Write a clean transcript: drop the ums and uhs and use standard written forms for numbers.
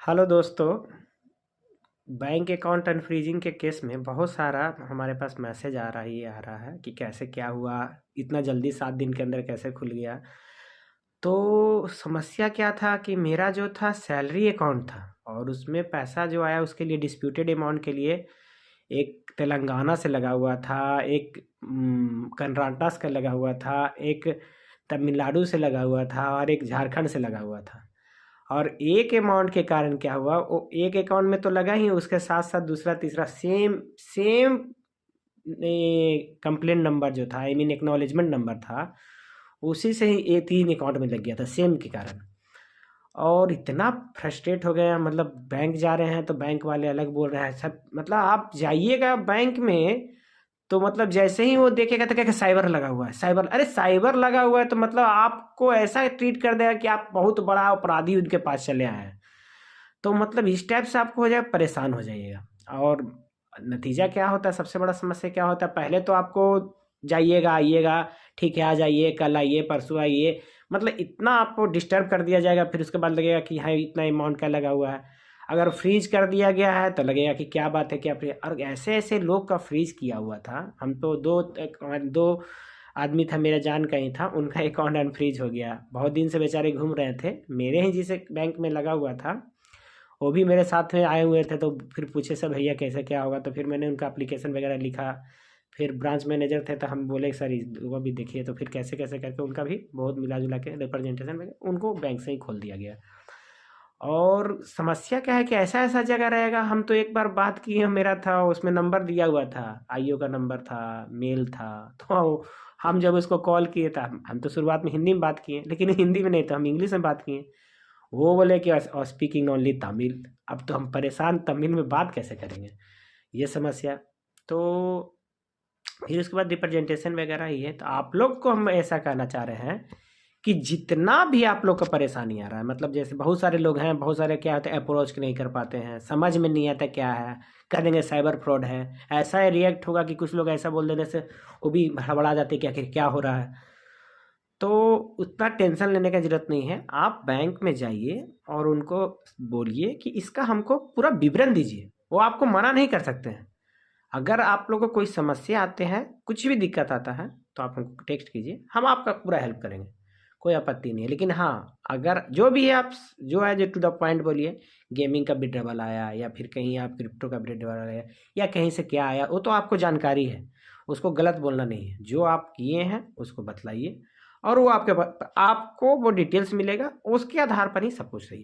Hello दोस्तों। Bank account unfreezing के case में बहुत सारा हमारे पास मैसेज आ रहा है कि कैसे क्या हुआ, इतना जल्दी 7 दिन के अंदर कैसे खुल गया। तो समस्या क्या था कि मेरा जो था सैलरी अकाउंट था और उसमें पैसा जो आया उसके लिए डिस्प्यूटेड अमाउंट के लिए एक तेलंगाना से लगा हुआ था, एक कर्नाटक का लगा हुआ था, एक तमिलनाडु से लगा हुआ था और एक झारखंड से लगा हुआ था। और एक अमाउंट के कारण क्या हुआ, वो एक अकाउंट में तो लगा ही, उसके साथ साथ दूसरा तीसरा सेम सेम कंप्लेंट नंबर जो था, आई मीन एक्नॉलेजमेंट नंबर था, उसी से ही ये 3 अकाउंट में लग गया था सेम के कारण। और इतना फ्रस्ट्रेट हो गया, मतलब बैंक जा रहे हैं तो बैंक वाले अलग बोल रहे हैं सब, मतलब आप जाइएगा बैंक में तो मतलब जैसे ही वो देखेगा तो कहेगा साइबर लगा हुआ है। साइबर, अरे साइबर लगा हुआ है तो मतलब आपको ऐसा ट्रीट कर देगा कि आप बहुत बड़ा अपराधी उनके पास चले आए हैं। तो मतलब इस टाइप से आपको हो जाए, परेशान हो जाइएगा। और नतीजा क्या होता है, सबसे बड़ा समस्या क्या होता है, पहले तो आपको जाइएगा आइएगा, ठीक है आ जाइए, कल आइए, परसों आइए, मतलब इतना आपको डिस्टर्ब कर दिया जाएगा। फिर उसके बाद लगेगा कि हाँ इतना अमाउंट का लगा हुआ है। अगर फ्रीज कर दिया गया है तो लगेगा कि क्या बात है, क्या फ्रीज। और ऐसे ऐसे लोग का फ्रीज किया हुआ था। हम तो दो आदमी था, मेरा जान का ही था, उनका अकाउंट अनफ्रीज हो गया। बहुत दिन से बेचारे घूम रहे थे, मेरे ही जिसे बैंक में लगा हुआ था वो भी मेरे साथ में आए हुए थे। तो फिर पूछे सब भैया कैसे क्या होगा, तो फिर मैंने उनका एप्लीकेशन वगैरह लिखा। फिर ब्रांच मैनेजर थे तो हम बोले सर वो भी देखिए, तो फिर कैसे कैसे करके उनका भी बहुत मिला जुला के रिप्रेजेंटेशन वगैरह उनको बैंक से ही खोल दिया गया। और समस्या क्या है कि ऐसा ऐसा जगह रहेगा, हम तो एक बार बात किए, मेरा था उसमें नंबर दिया हुआ था, आईओ का नंबर था, मेल था। तो हम जब उसको कॉल किए था, हम तो शुरुआत में हिंदी में बात किए, लेकिन हिंदी में नहीं था, हम इंग्लिश में बात किए। वो बोले कि स्पीकिंग ओनली तमिल। अब तो हम परेशान, तमिल में बात कैसे करेंगे, ये समस्या। तो फिर उसके बाद रिप्रेजेंटेशन वगैरह ही है। तो आप लोग को हम ऐसा कहना चाह रहे हैं कि जितना भी आप लोग का परेशानी आ रहा है, मतलब जैसे बहुत सारे लोग हैं, बहुत सारे क्या होते हैं अप्रोच नहीं कर पाते हैं, समझ में नहीं आता क्या है, कह देंगे साइबर फ्रॉड है, ऐसा रिएक्ट होगा कि कुछ लोग ऐसा बोल देने से वो भी हड़बड़ा जाते कि आखिर क्या हो रहा है। तो उतना टेंशन लेने का ज़रूरत नहीं है, आप बैंक में जाइए और उनको बोलिए कि इसका हमको पूरा विवरण दीजिए, वो आपको मना नहीं कर सकते हैं। अगर आप लोगों को कोई समस्या आते हैं, कुछ भी दिक्कत आता है, तो आप हमको टेक्स्ट कीजिए, हम आपका पूरा हेल्प करेंगे, कोई आपत्ति नहीं है। लेकिन हाँ, अगर जो भी है आप जो है जो टू द पॉइंट बोलिए, गेमिंग का विड्रॉवल आया या फिर कहीं आप क्रिप्टो का विड्रॉवल आया या कहीं से क्या आया, वो तो आपको जानकारी है, उसको गलत बोलना नहीं है। जो आप किए हैं उसको बतलाइए और वो आपको वो डिटेल्स मिलेगा, उसके आधार पर ही सब कुछ सही है।